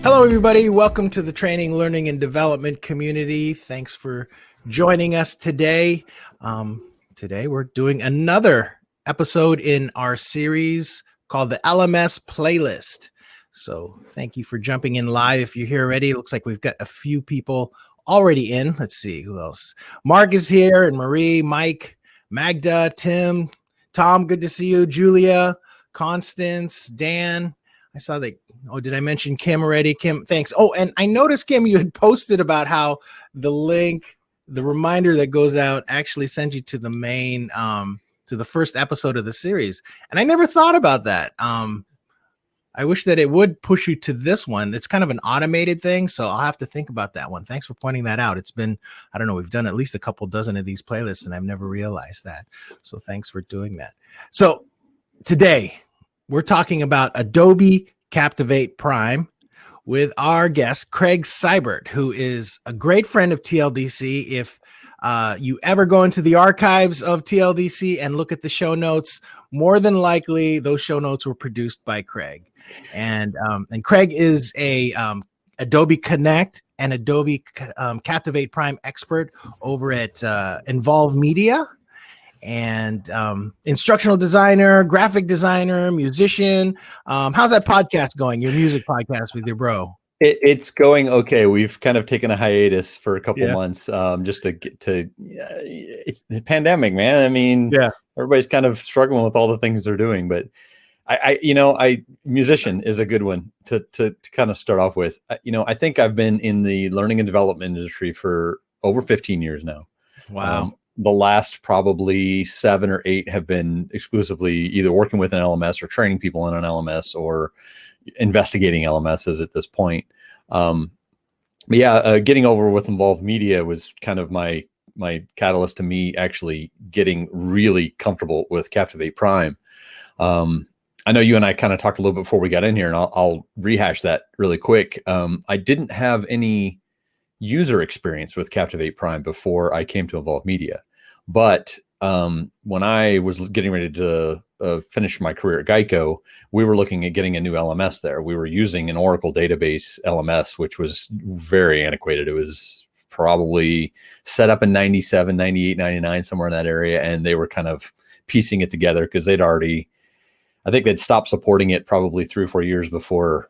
Hello, everybody. Welcome to the Training, Learning, and Development community. Thanks for joining us today. Today, we're doing another episode in our series called the LMS Playlist. So thank you for jumping in live. If you're here already, it looks like we've got a few people already in. Let's see who else. Mark is here, and Marie, Mike, Magda, Tim, Tom, good to see you. Julia, Constance, Dan. I saw that. Oh, did I mention Kim already? Kim, thanks. Oh, and I noticed, Kim, you had posted about how the link, the reminder that goes out actually sends you to the main, to the first episode of the series. And I never thought about that. I wish that it would push you to this one. It's kind of an automated thing, so I'll have to think about that one. Thanks for pointing that out. It's been, I don't know, we've done at least a couple dozen of these playlists, and I've never realized that. So thanks for doing that. So today, we're talking about Adobe Captivate Prime with our guest, Craig Sybert, who is a great friend of TLDC. If you ever go into the archives of TLDC and look at the show notes, more than likely those show notes were produced by Craig. And Craig is a Adobe Connect and Adobe Captivate Prime expert over at Envolvemedia. And instructional designer, graphic designer, musician. How's that podcast going? Your music podcast with your bro? It's going okay. We've kind of taken a hiatus for a couple months, just to get to. It's the pandemic, man. I mean, everybody's kind of struggling with all the things they're doing. But musician is a good one to kind of start off with. I think I've been in the learning and development industry for over 15 years now. Wow. The last probably 7 or 8 have been exclusively either working with an LMS or training people in an LMS or investigating LMSs at this point. Getting over with Envolvemedia was kind of my catalyst to me actually getting really comfortable with Captivate Prime. I know you and I kind of talked a little bit before we got in here, and I'll rehash that really quick. I didn't have any user experience with Captivate Prime before I came to Envolvemedia. But when I was getting ready to finish my career at Geico, we were looking at getting a new LMS there. We were using an Oracle database LMS, which was very antiquated. It was probably set up in 97, 98, 99, somewhere in that area. And they were kind of piecing it together because I think they'd stopped supporting it probably 3 or 4 years before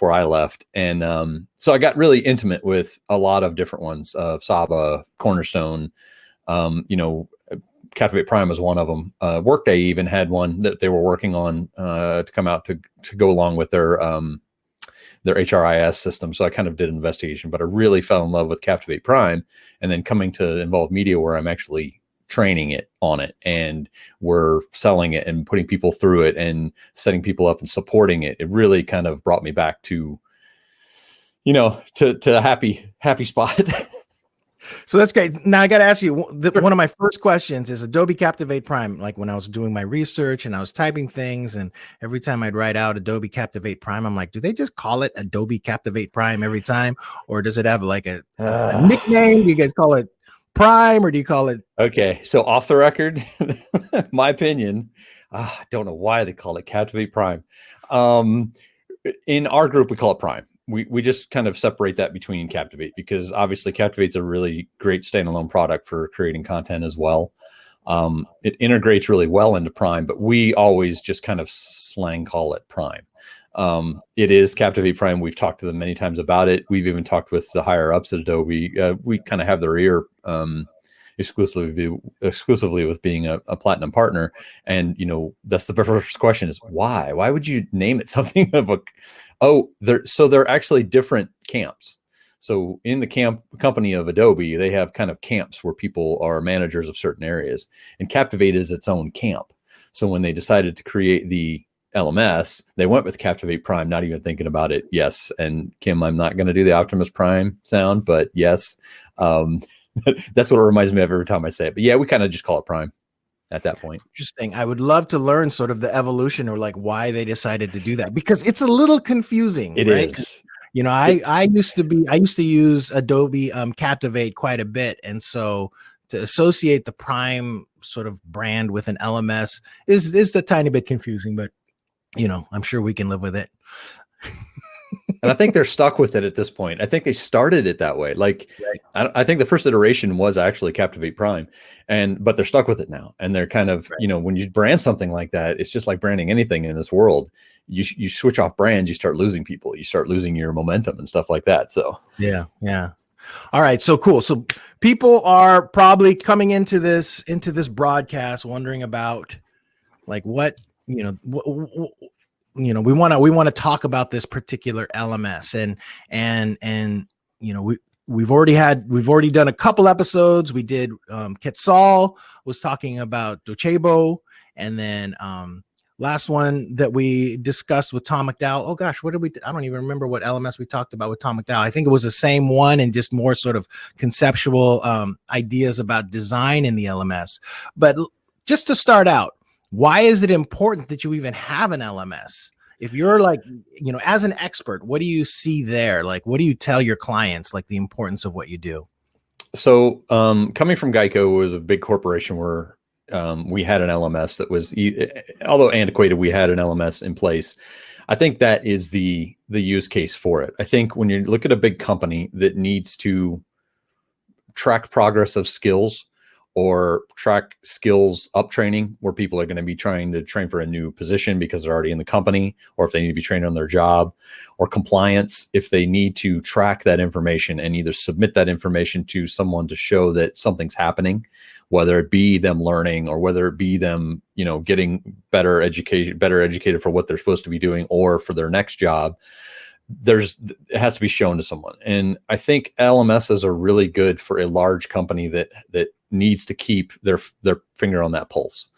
I left. And so I got really intimate with a lot of different ones, Saba, Cornerstone, Captivate Prime was one of them. Workday even had one that they were working on to come out to go along with their HRIS system. So I kind of did an investigation, but I really fell in love with Captivate Prime. And then coming to Envolvemedia, where I'm actually training it on it, and we're selling it and putting people through it and setting people up and supporting it. It really kind of brought me back to a happy spot. So that's great. Now I got to ask you, one of my first questions is Adobe Captivate Prime. Like when I was doing my research and I was typing things, and every time I'd write out Adobe Captivate Prime, I'm like, do they just call it Adobe Captivate Prime every time? Or does it have like a nickname? Do you guys call it Prime, or do you call it? Okay. So off the record, my opinion, I don't know why they call it Captivate Prime. In our group, we call it Prime. We just kind of separate that between Captivate, because obviously Captivate's a really great standalone product for creating content as well. It integrates really well into Prime, but we always just kind of slang call it Prime. It is Captivate Prime. We've talked to them many times about it. We've even talked with the higher ups at Adobe. We kind of have their ear exclusively with being a platinum partner. And, that's the first question is why? Why would you name it something of a... they're actually different camps. So in the company of Adobe, they have kind of camps where people are managers of certain areas, and Captivate is its own camp. So when they decided to create the LMS, they went with Captivate Prime, not even thinking about it. Yes. And Kim, I'm not going to do the Optimus Prime sound, but yes, that's what it reminds me of every time I say it. But yeah, we kind of just call it Prime at that point. Interesting. I would love to learn sort of the evolution, or like why they decided to do that, because it's a little confusing. It right? is. I used to use Adobe Captivate quite a bit. And so to associate the Prime sort of brand with an LMS is a tiny bit confusing, but I'm sure we can live with it. And I think they're stuck with it at this point. I think they started it that way. Like, Right. I think the first iteration was actually Captivate Prime, but they're stuck with it now. And they're kind of, Right. when you brand something like that, it's just like branding anything in this world. You switch off brands, you start losing people, you start losing your momentum and stuff like that. So Yeah. Yeah. All right. So cool. So people are probably coming into this broadcast wondering about like what, we want to talk about this particular LMS and we've already done a couple episodes. We did Quetzal was talking about Docebo, and then last one that we discussed with Tom McDowell. Oh gosh, I don't even remember what LMS we talked about with Tom McDowell. I think it was the same one and just more sort of conceptual ideas about design in the LMS. But just to start out, why is it important that you even have an LMS? If you're like, as an expert, what do you see there? Like, what do you tell your clients, like the importance of what you do? So coming from Geico was a big corporation where we had an LMS that was, although antiquated, we had an LMS in place. I think that is the use case for it. I think when you look at a big company that needs to track progress of skills or track skills up training, where people are going to be trying to train for a new position because they're already in the company, or if they need to be trained on their job, or compliance, if they need to track that information and either submit that information to someone to show that something's happening, whether it be them learning or whether it be them, getting better educated for what they're supposed to be doing or for their next job. It has to be shown to someone. And I think LMSs are really good for a large company that needs to keep their finger on that pulse.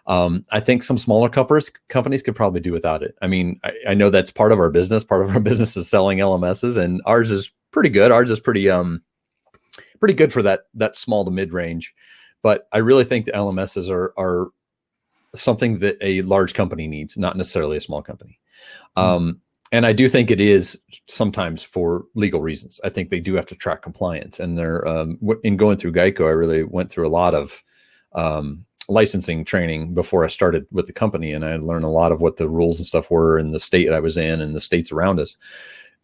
I think some smaller companies could probably do without it. I mean, I know that's part of our business. Part of our business is selling LMSs, and ours is pretty good. Ours is pretty good for that small to mid range. But I really think the LMSs are something that a large company needs, not necessarily a small company. And I do think it is sometimes for legal reasons. I think they do have to track compliance. And they're in going through Geico, I really went through a lot of licensing training before I started with the company. And I learned a lot of what the rules and stuff were in the state that I was in and the states around us.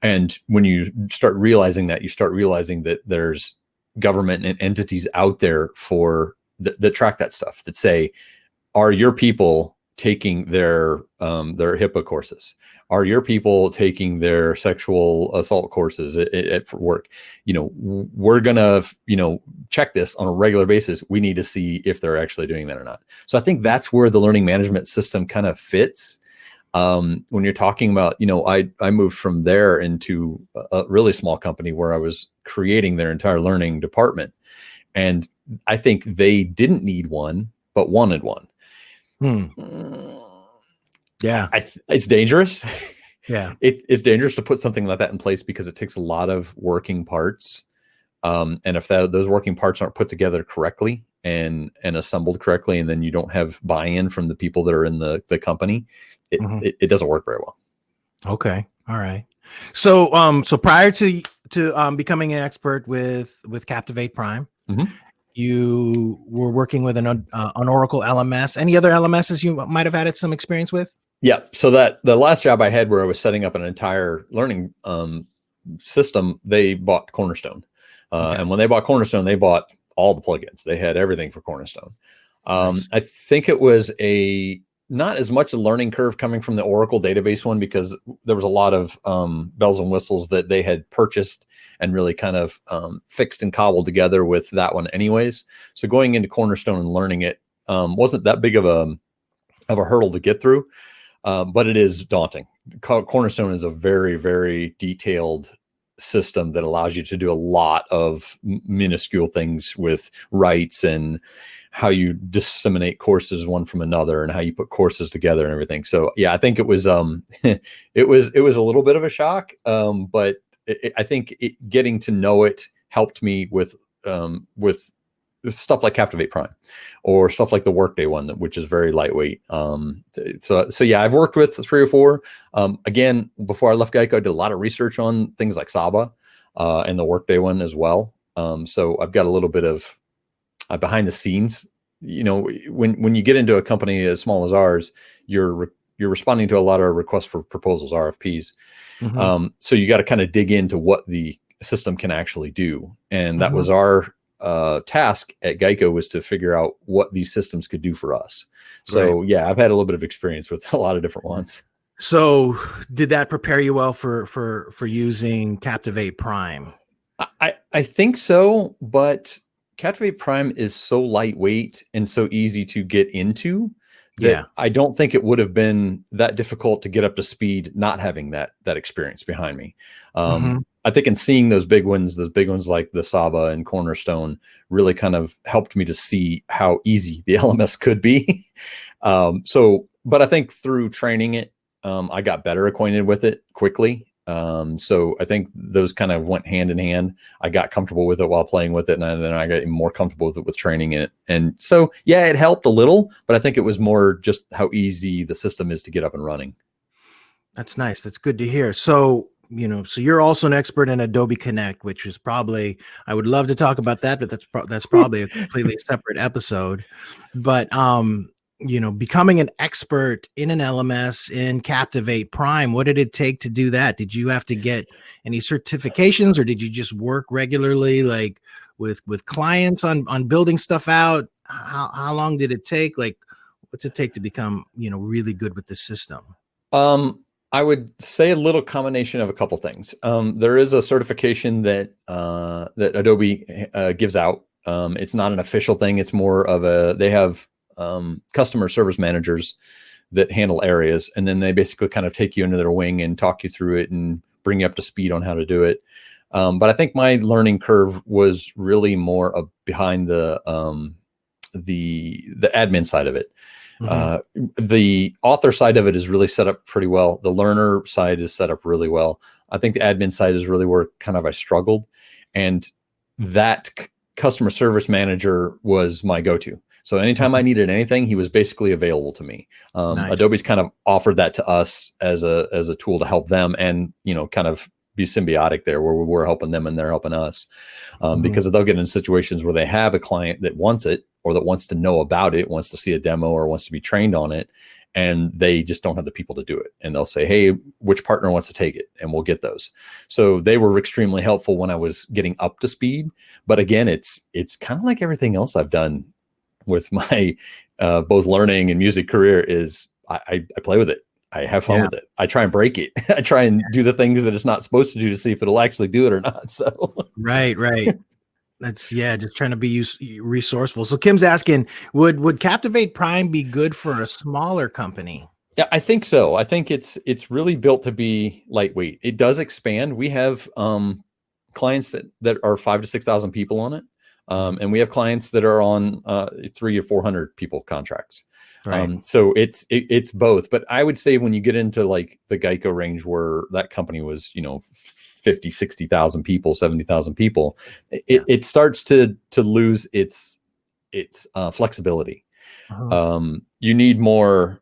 And when you start realizing that, you start realizing that there's government and entities out there that track that stuff, that say, are your people taking their HIPAA courses? Are your people taking their sexual assault courses for work? We're gonna, check this on a regular basis. We need to see if they're actually doing that or not. So I think that's where the learning management system kind of fits. When you're talking about, I moved from there into a really small company where I was creating their entire learning department. And I think they didn't need one, but wanted one. Yeah. It's dangerous. Yeah. It's dangerous to put something like that in place because it takes a lot of working parts. And if those working parts aren't put together correctly and assembled correctly, and then you don't have buy-in from the people that are in the company, it doesn't work very well. Okay. All right. So, so prior to becoming an expert with Captivate Prime, you were working with an Oracle LMS. Any other LMSs you might have had some experience with? Yeah. So the last job I had where I was setting up an entire learning system, they bought Cornerstone. And when they bought Cornerstone, they bought all the plugins. They had everything for Cornerstone. Nice. I think it was not as much a learning curve coming from the Oracle database one, because there was a lot of bells and whistles that they had purchased and really kind of fixed and cobbled together with that one anyways. So going into Cornerstone and learning it wasn't that big of a hurdle to get through, but it is daunting. Cornerstone is a very, very detailed system that allows you to do a lot of minuscule things with rights and how you disseminate courses one from another and how you put courses together and everything. So yeah, I think it was it was a little bit of a shock, but I think getting to know it helped me with stuff like Captivate Prime or stuff like the Workday one, which is very lightweight. So yeah, I've worked with 3 or 4. Again, before I left Geico, I did a lot of research on things like Saba and the Workday one as well. So I've got a little bit of behind the scenes. When you get into a company as small as ours, you're you're responding to a lot of requests for proposals, RFPs. Mhm. So you got to kind of dig into what the system can actually do. And that Mhm. was our task at Geico, was to figure out what these systems could do for us. Right. So yeah, I've had a little bit of experience with a lot of different ones. So did that prepare you well for using Captivate Prime? I think so, but Captivate Prime is so lightweight and so easy to get into that Yeah. I don't think it would have been that difficult to get up to speed not having that experience behind me. Mhm. I think in seeing those big ones like the Saba and Cornerstone, really kind of helped me to see how easy the LMS could be. But I think through training it, I got better acquainted with it quickly. So I think those kind of went hand in hand. I got comfortable with it while playing with it, and then I got even more comfortable with it with training it. And so, yeah, it helped a little, but I think it was more just how easy the system is to get up and running. That's nice. That's good to hear. So, so you're also an expert in Adobe Connect, which is probably, I would love to talk about that, but that's probably a completely separate episode. But becoming an expert in an LMS in Captivate Prime, what did it take to do that? Did you have to get any certifications, or did you just work regularly, like with clients on building stuff out? How long did it take? Like, what's it take to become really good with the system? I would say a little combination of a couple things. There is a certification that Adobe gives out. It's not an official thing. It's more of they have customer service managers that handle areas, and then they basically kind of take you under their wing and talk you through it and bring you up to speed on how to do it. But I think my learning curve was really more behind the admin side of it. Mhm. The author side of it is really set up pretty well. The learner side is set up really well. I think the admin side is really where kind of I struggled, and that customer service manager was my go-to. So anytime I Mhm. needed anything, he was basically available to me. Nice. Adobe's kind of offered that to us as a tool to help them, and kind of be symbiotic there, where we're helping them and they're helping us, Mhm. because they'll get in situations where they have a client that wants it, or that wants to know about it, wants to see a demo, or wants to be trained on it, and they just don't have the people to do it. And they'll say, hey, which partner wants to take it? And we'll get those. So they were extremely helpful when I was getting up to speed. But again, it's kind of like everything else I've done with my both learning and music career, is I play with it. I have fun Yeah. with it. I try and break it. I try and do the things that it's not supposed to do to see if it'll actually do it or not. So Right. Right. That's just trying to be resourceful. So Kim's asking, would Captivate Prime be good for a smaller company? yeah, I think so. I think it's really built to be lightweight. It does expand. We have clients that are 5 to 6,000 people on it, and we have clients that are on 300 or 400 people contracts. Right. So it's both. But I would say when you get into like the Geico range, where that company was 50, 60,000 people, 70,000 people, Yeah. it starts to lose its flexibility. Uh-huh. You need more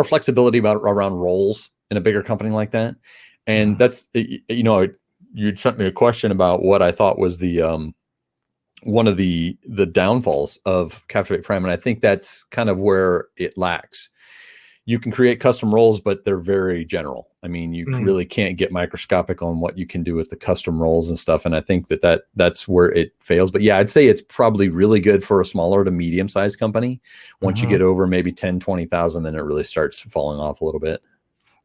flexibility around roles in a bigger company like that. And Mhm. that's, you'd sent me a question about what I thought was the one of the downfalls of Captivate Prime, and I think that's kind of where it lacks. You can create custom roles, but they're very general. I mean, you Mhm. really can't get microscopic on what you can do with the custom roles and stuff. And I think that's where it fails. But yeah, I'd say it's probably really good for a smaller to medium sized company. Once you Mhm. get over maybe 10, 20,000, then it really starts falling off a little bit.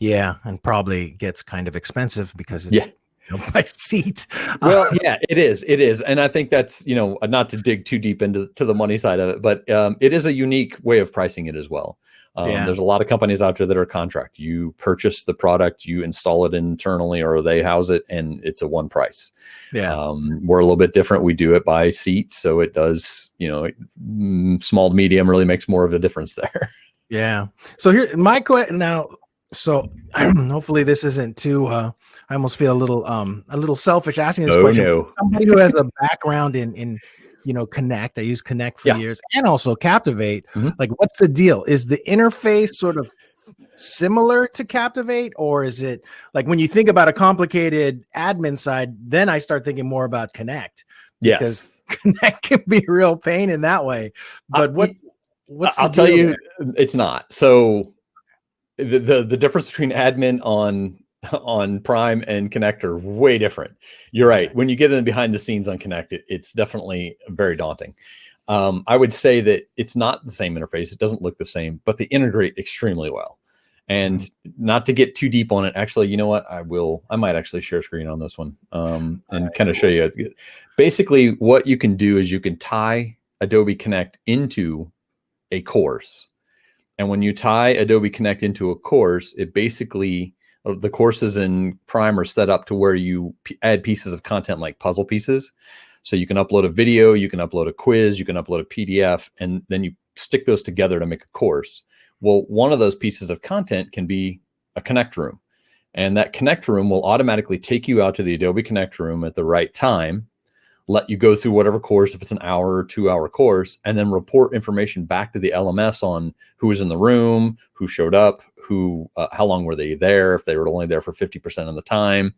Yeah, and probably gets kind of expensive because Yeah. it's by seat. Well, yeah, it is. It is. And I think that's, not to dig too deep into the money side of it, but it is a unique way of pricing it as well. Yeah. There's a lot of companies out there that are contract. You purchase the product, you install it internally, or they house it, and it's a one price. Yeah. We're a little bit different. We do it by seat. So it does, small to medium really makes more of a difference there. Yeah. So here, my question now. So hopefully this isn't too. I almost feel a little selfish asking this Oh, question. no. Somebody who has a background in Connect. I use Connect for Yeah. years, and also Captivate. Mhm. Like, what's the deal? Is the interface sort of similar to Captivate, or is it like when you think about a complicated admin side? Then I start thinking more about Connect, because Yes. Connect can be a real pain in that way. Uh, But what? What's the I'll tell deal you, there? it's not. So the difference between admin on Prime and Connect are way different. You're right. Okay. When you get in behind the scenes on Connect, it's definitely very daunting. I would say that it's not the same interface. It doesn't look the same, but they integrate extremely well. And not to get too deep on it, actually, you know what? I might actually share screen on this one and kind of show you. Basically, what you can do is you can tie Adobe Connect into a course. And when you tie Adobe Connect into a course, it basically, the courses in Prime are set up to where you add pieces of content like puzzle pieces. So you can upload a video, you can upload a quiz, you can upload a PDF, and then you stick those together to make a course. Well, one of those pieces of content can be a Connect room. And that Connect room will automatically take you out to the Adobe Connect room at the right time, let you go through whatever course, if it's an hour or 2 hour course, and then report information back to the LMS on who was in the room, who showed up, how long were they there, if they were only there for 50% of the time.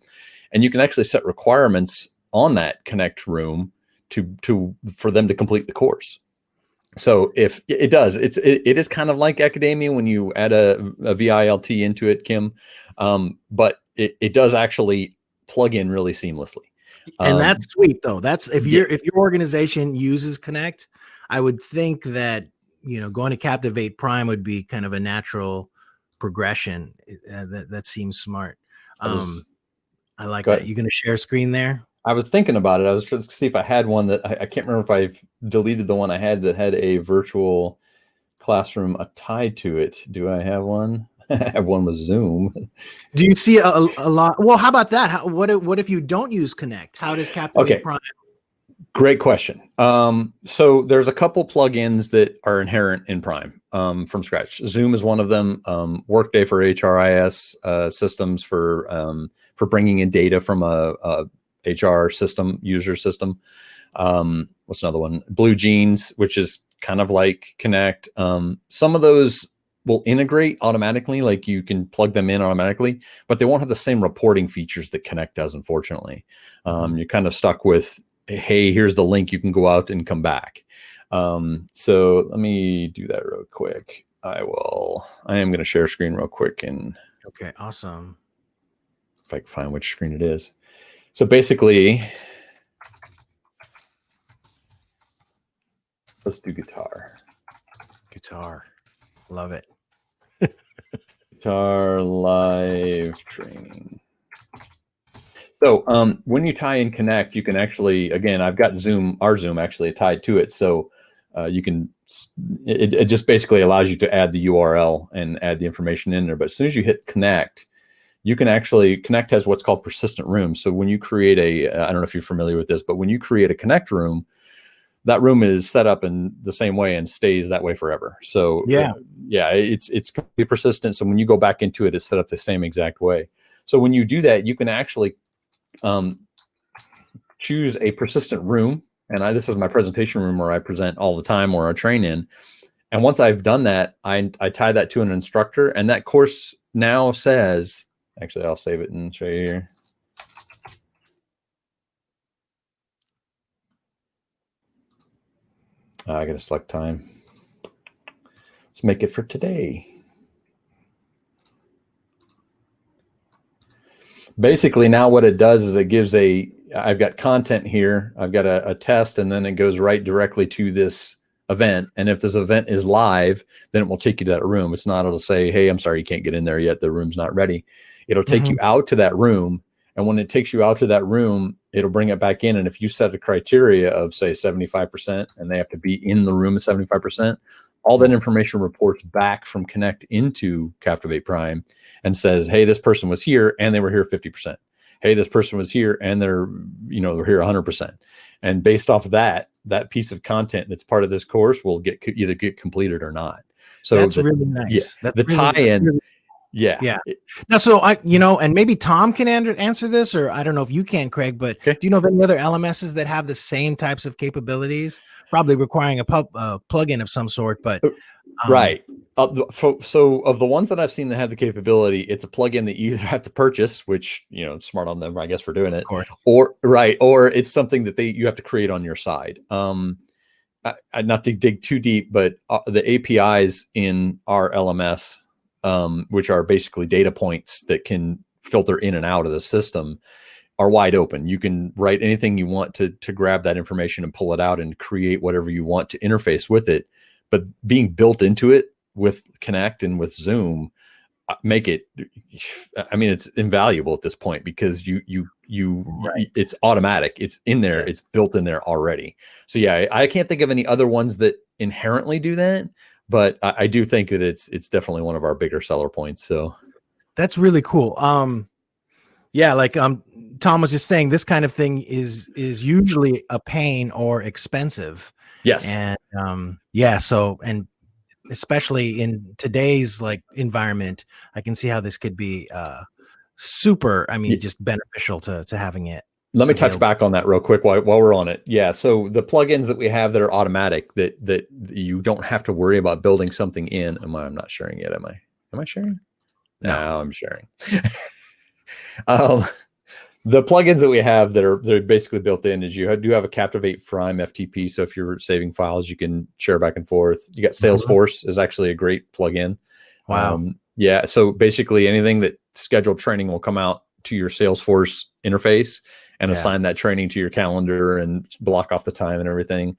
And you can actually set requirements on that Connect room for them to complete the course. So if it does, it is kind of like academia when you add a VILT into it, Kim, but it does actually plug in really seamlessly. And that's sweet though. That's if Yeah. your organization uses Connect, I would think that going to Captivate Prime would be kind of a natural progression. That seems smart. I like Go that. ahead. You going to share screen there? I was thinking about it. I was trying to see if I had one that I can't remember if I've deleted the one I had that had a virtual classroom tied to it. Do I have one? I have one with Zoom. Do you see a lot? Well, how about that? What if you don't use Connect? How does Captivate Prime? Great question. So there's a couple plugins that are inherent in Prime from scratch. Zoom is one of them. Workday for HRIS systems for bringing in data from a HR system, user system. What's another one? Blue Jeans, which is kind of like Connect. Some of those will integrate automatically, like you can plug them in automatically, but they won't have the same reporting features that Connect does, unfortunately. You're kind of stuck with, hey, here's the link, you can go out and come back. So let me do that real quick. I am going to share screen real quick. And okay, awesome. If I can find which screen it is. So basically, let's do guitar. Love it. Guitar live training. So when you tie in Connect, you can actually, again, I've got our Zoom actually tied to it. So you can, it just basically allows you to add the URL and add the information in there. But as soon as you hit Connect, you can actually, Connect has what's called persistent rooms. So when you create I don't know if you're familiar with this, but when you create a Connect room, that room is set up in the same way and stays that way forever. So it's completely persistent. So when you go back into it, it's set up the same exact way. So when you do that, you can actually choose a persistent room. And this is my presentation room where I present all the time, or I train in. And once I've done that, I tie that to an instructor, and that course now says, actually, I'll save it and show you here. I got to select time. Let's make it for today. Basically, now what it does is it gives I've got content here, I've got a test, and then it goes right directly to this event. And if this event is live, then it will take you to that room. It's not, it'll say, hey, I'm sorry, you can't get in there yet. The room's not ready. It'll take you out to that room. And when it takes you out to that room, it'll bring it back in. And if you set a criteria of, say, 75%, and they have to be in the room at 75%, all that information reports back from Connect into Captivate Prime and says, hey, this person was here and they were here 50%. Hey, this person was here and they're here 100%. And based off of that piece of content that's part of this course will either get completed or not. So that's really nice. Yeah, that's tie-in. Really, yeah. Now, so and maybe Tom can answer this, or I don't know if you can, Craig, but do you know of any other LMSs that have the same types of capabilities? Probably requiring a plugin of some sort, but right. So of the ones that I've seen that have the capability, it's a plugin that you either have to purchase, which smart on them, I guess, for doing it, or it's something that you have to create on your side. not to dig too deep, but the APIs in our LMS, which are basically data points that can filter in and out of the system, are wide open. You can write anything you want to grab that information and pull it out and create whatever you want to interface with it. But being built into it with Connect and with Zoom make it, I mean, it's invaluable at this point, because it's automatic. It's in there. Yeah. It's built in there already. So yeah, I can't think of any other ones that inherently do that, but I do think that it's definitely one of our bigger seller points. So that's really cool. Yeah, like Tom was just saying, this kind of thing is usually a pain or expensive. Yes. And yeah, so, and especially in today's like environment, I can see how this could be super, I mean, just beneficial to having it. Let me touch back on that real quick while we're on it. Yeah. So the plugins that we have that are automatic, that you don't have to worry about building something in. I'm not sharing yet. Am I sharing? No, I'm sharing. The plugins that we have they're basically built in is you do have a Captivate Prime FTP. So if you're saving files, you can share back and forth. You got Salesforce is actually a great plugin. Wow. Yeah. So basically anything that scheduled training will come out to your Salesforce interface and assign that training to your calendar and block off the time and everything.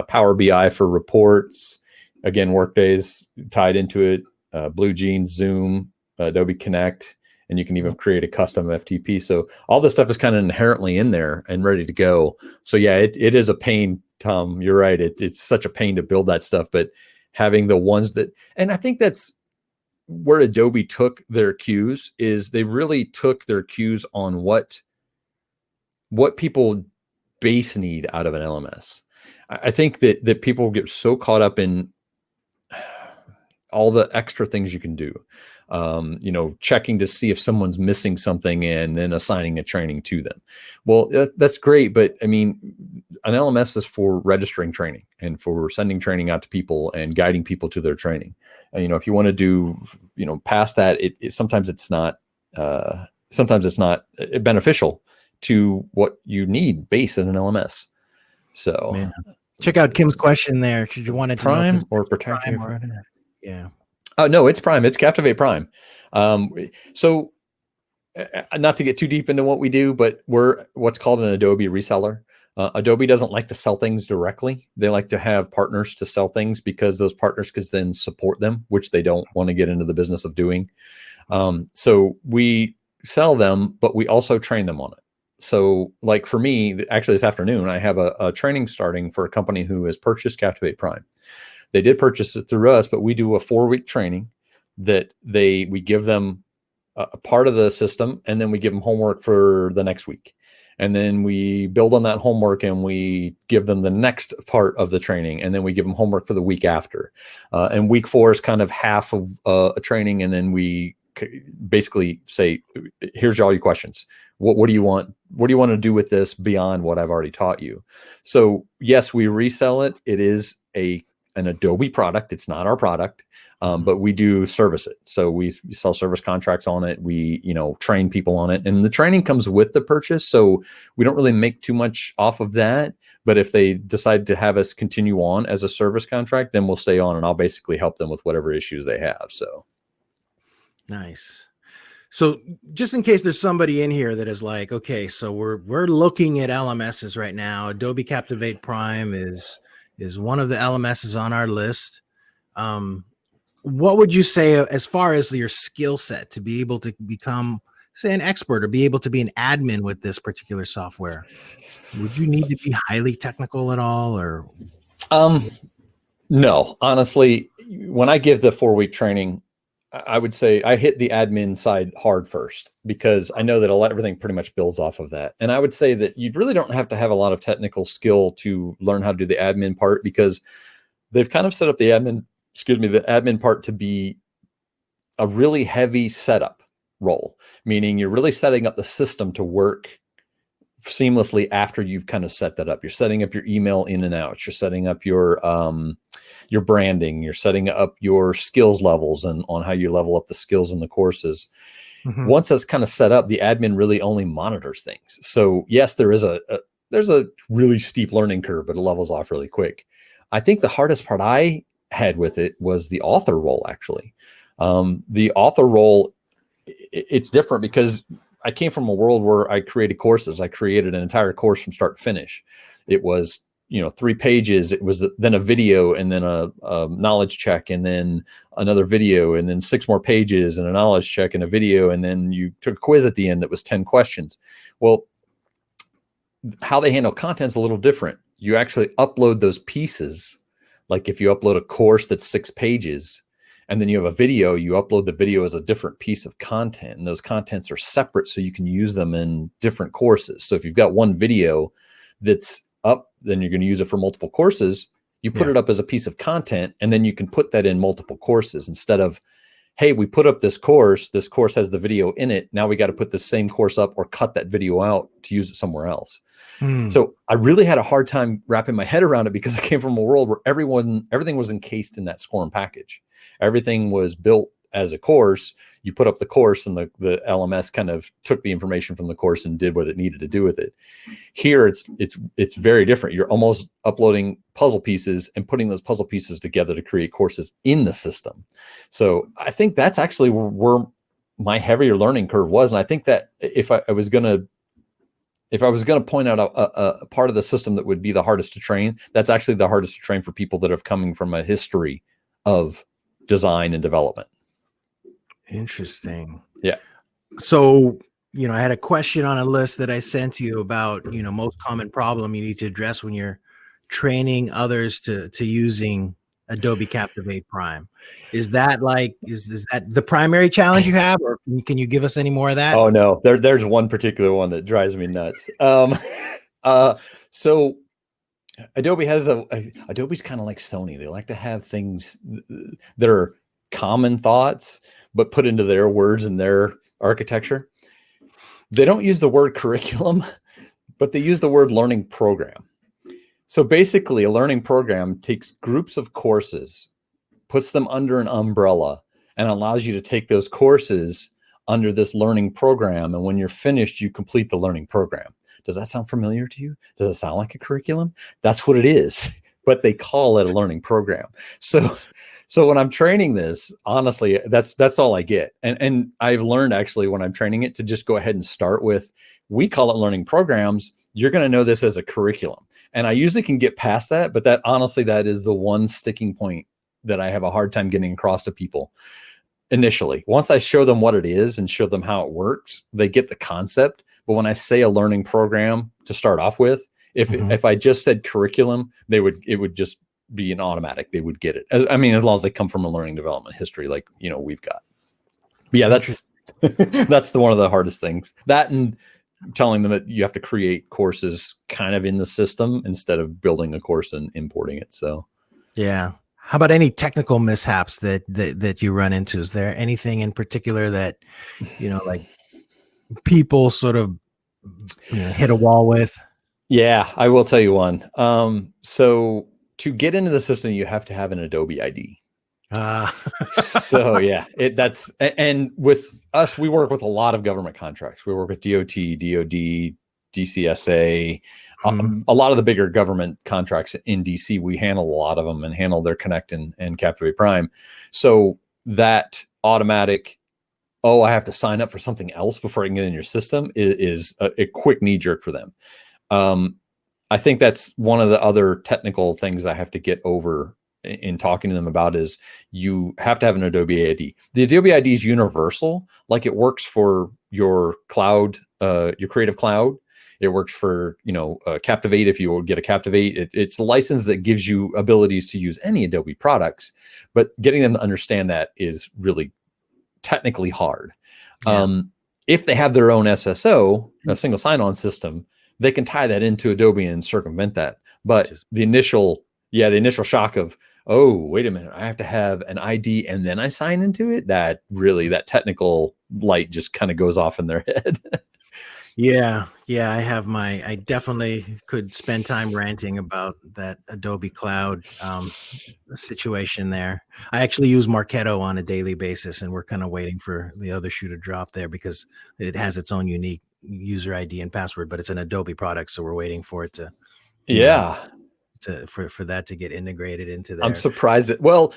Power BI for reports. Again, Workday's tied into it. Blue Jeans, Zoom, Adobe Connect. And you can even create a custom FTP. So all this stuff is kind of inherently in there and ready to go. So yeah, it is a pain, Tom. You're right. It's such a pain to build that stuff, but having the ones that, and I think that's where Adobe took their cues, is they really took their cues on what people base need out of an LMS. I think that people get so caught up in all the extra things you can do. Checking to see if someone's missing something and then assigning a training to them. Well, that's great. But I mean, an LMS is for registering training and for sending training out to people and guiding people to their training. And, if you want to do, past that, sometimes it's not beneficial to what you need based in an LMS. So man. Check out Kim's question there. Should you want to Prime know if it's or protect your Prime or, yeah. Oh, no, it's Prime. It's Captivate Prime. So not to get too deep into what we do, but we're what's called an Adobe reseller. Adobe doesn't like to sell things directly. They like to have partners to sell things, because those partners can then support them, which they don't want to get into the business of doing. So we sell them, but we also train them on it. So like for me, actually this afternoon, I have a training starting for a company who has purchased Captivate Prime. They did purchase it through us, but we do a 4-week training that we give them a part of the system, and then we give them homework for the next week. And then we build on that homework and we give them the next part of the training. And then we give them homework for the week after. And week 4 is kind of half of a training. And then we basically say, here's all your questions. What do you want? What do you want to do with this beyond what I've already taught you? So yes, we resell it. It is an Adobe product. It's not our product, but we do service it. So we sell service contracts on it. We, train people on it, and the training comes with the purchase. So we don't really make too much off of that. But if they decide to have us continue on as a service contract, then we'll stay on, and I'll basically help them with whatever issues they have. So nice. So just in case there's somebody in here that is like, okay, so we're looking at LMSs right now. Adobe Captivate Prime is one of the LMSs on our list. What would you say as far as your skill set to be able to become, say, an expert or be able to be an admin with this particular software? Would you need to be highly technical at all, or? No, honestly, when I give the 4-week training, I would say I hit the admin side hard first, because I know that everything pretty much builds off of that. And I would say that you really don't have to have a lot of technical skill to learn how to do the admin part, because they've kind of set up the admin part to be a really heavy setup role, meaning you're really setting up the system to work seamlessly after you've kind of set that up. You're setting up your email in and out. You're setting up your branding. You're setting up your skills levels and on how you level up the skills in the courses. Mm-hmm. Once that's kind of set up, the admin really only monitors things. So yes, there is a there's a really steep learning curve, but it levels off really quick. I think the hardest part I had with it was the author role, actually. The author role, it's different because I came from a world where I created courses. I created an entire course from start to finish. It was, 3 pages. It was then a video, and then a knowledge check, and then another video, and then 6 more pages and a knowledge check and a video. And then you took a quiz at the end that was 10 questions. Well, how they handle content is a little different. You actually upload those pieces. Like if you upload a course that's 6 pages, and then you have a video, you upload the video as a different piece of content, and those contents are separate so you can use them in different courses. So if you've got one video that's up, then you're going to use it for multiple courses. You put it up as a piece of content, and then you can put that in multiple courses instead of, hey, we put up this course has the video in it. Now we got to put the same course up or cut that video out to use it somewhere else. So I really had a hard time wrapping my head around it because I came from a world where everything was encased in that SCORM package. Everything was built as a course. You put up the course, and the LMS kind of took the information from the course and did what it needed to do with it. Here, it's very different. You're almost uploading puzzle pieces and putting those puzzle pieces together to create courses in the system. So I think that's actually where my heavier learning curve was. And I think that if I was going to point out a part of the system that would be the hardest to train, that's actually the hardest to train for people that have coming from a history of design and development. Interesting. Yeah. So, I had a question on a list that I sent you about, most common problem you need to address when you're training others to using Adobe Captivate Prime. Is that is that the primary challenge you have, or can you give us any more of that? Oh no, there's one particular one that drives me nuts. So Adobe has Adobe's kind of like Sony. They like to have things that are common thoughts, but put into their words and their architecture. They don't use the word curriculum, but they use the word learning program. So basically, a learning program takes groups of courses, puts them under an umbrella, and allows you to take those courses under this learning program. And when you're finished, you complete the learning program. Does that sound familiar to you? Does it sound like a curriculum? That's what it is, but they call it a learning program. So when I'm training this, honestly, that's all I get. And I've learned actually when I'm training it to just go ahead and start with, we call it learning programs. You're going to know this as a curriculum. And I usually can get past that, but that is the one sticking point that I have a hard time getting across to people initially. Once I show them what it is and show them how it works, they get the concept. But when I say a learning program to start off with, if I just said curriculum, it would just be an automatic. They would get it. I mean, as long as they come from a learning development history, like, we've got. But yeah, that's one of the hardest things. That, and telling them that you have to create courses kind of in the system instead of building a course and importing it. So, yeah. How about any technical mishaps that you run into? Is there anything in particular that, like people sort of hit a wall with? Yeah, I will tell you one. So to get into the system, you have to have an Adobe ID. So yeah, and with us, we work with a lot of government contracts. We work with DOT, DOD, DCSA, a lot of the bigger government contracts in DC. We handle a lot of them and handle their Connect and Captivate Prime. So that automatic, I have to sign up for something else before I can get in your system is a quick knee jerk for them. I think that's one of the other technical things I have to get over in talking to them about is you have to have an Adobe ID. The Adobe ID is universal. Like it works for your cloud, your Creative Cloud. It works for, Captivate. If you get a Captivate, it's a license that gives you abilities to use any Adobe products, but getting them to understand that is really technically hard. Yeah. If they have their own SSO, a single sign-on system, they can tie that into Adobe and circumvent that. But the initial shock of, oh, wait a minute, I have to have an ID and then I sign into it. That technical light just kind of goes off in their head. Yeah. I definitely could spend time ranting about that Adobe Cloud situation there. I actually use Marketo on a daily basis, and we're kind of waiting for the other shoe to drop there because it has its own unique user ID and password, but it's an Adobe product, so we're waiting for it to, Yeah. for that to get integrated into there. I'm surprised so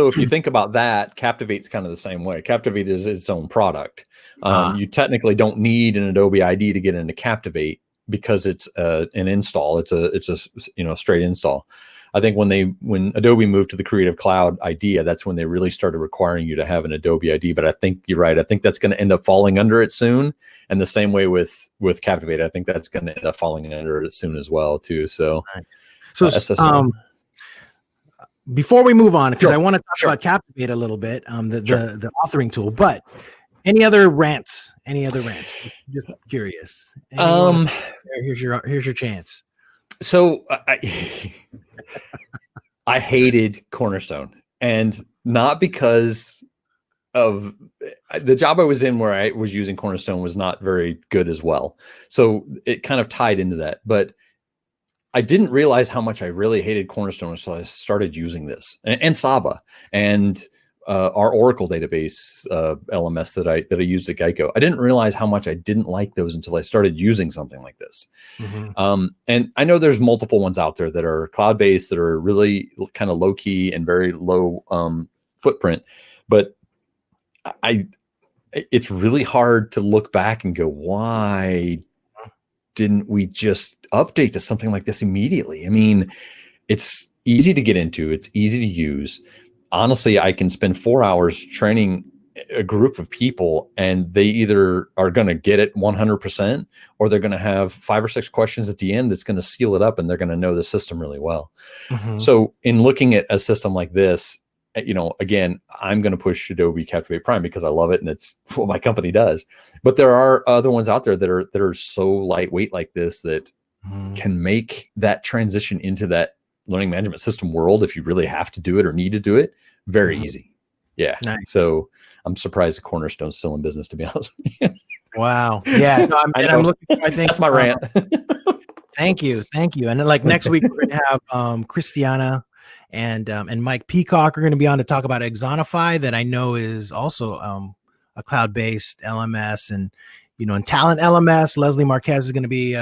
if you think about that, Captivate's kind of the same way. Captivate is its own product. You technically don't need an Adobe ID to get into Captivate because it's an install. It's a straight install. I think when Adobe moved to the Creative Cloud idea, that's when they really started requiring you to have an Adobe ID. But I think you're right. I think that's going to end up falling under it soon. And the same way with Captivate, I think that's going to end up falling under it soon as well too. So. So before we move on, because I want to talk about Captivate a little bit, the authoring tool, but any other rants? Just curious. Here's your chance. So I hated Cornerstone, and not because of the job I was in where I was using Cornerstone was not very good as well. So it kind of tied into that, but I didn't realize how much I really hated Cornerstone until I started using this and Saba and our Oracle database LMS that I used at Geico. I didn't realize how much I didn't like those until I started using something like this. And I know there's multiple ones out there that are cloud-based, that are really kind of low key and very low footprint, but it's really hard to look back and go, why didn't we just update to something like this immediately? I mean, it's easy to get into. It's easy to use. Honestly, I can spend 4 hours training a group of people, and they either are going to get it 100%, or they're going to have 5 or 6 questions at the end that's going to seal it up, and they're going to know the system really well. So in looking at a system like this, again, I'm going to push Adobe Captivate Prime because I love it and it's what my company does. But there are other ones out there that are so lightweight like this that can make that transition into that learning management system world, if you really have to do it or need to do it, very easy. Yeah. Nice. So I'm surprised the Cornerstone's still in business, to be honest with you. Wow. Yeah. No, I'm looking. I think that's my rant. Thank you. And then, like, next week we're going to have Christiana and Mike Peacock are going to be on to talk about Exonify, that I know is also a cloud-based LMS, and and Talent LMS. Leslie Marquez is going to be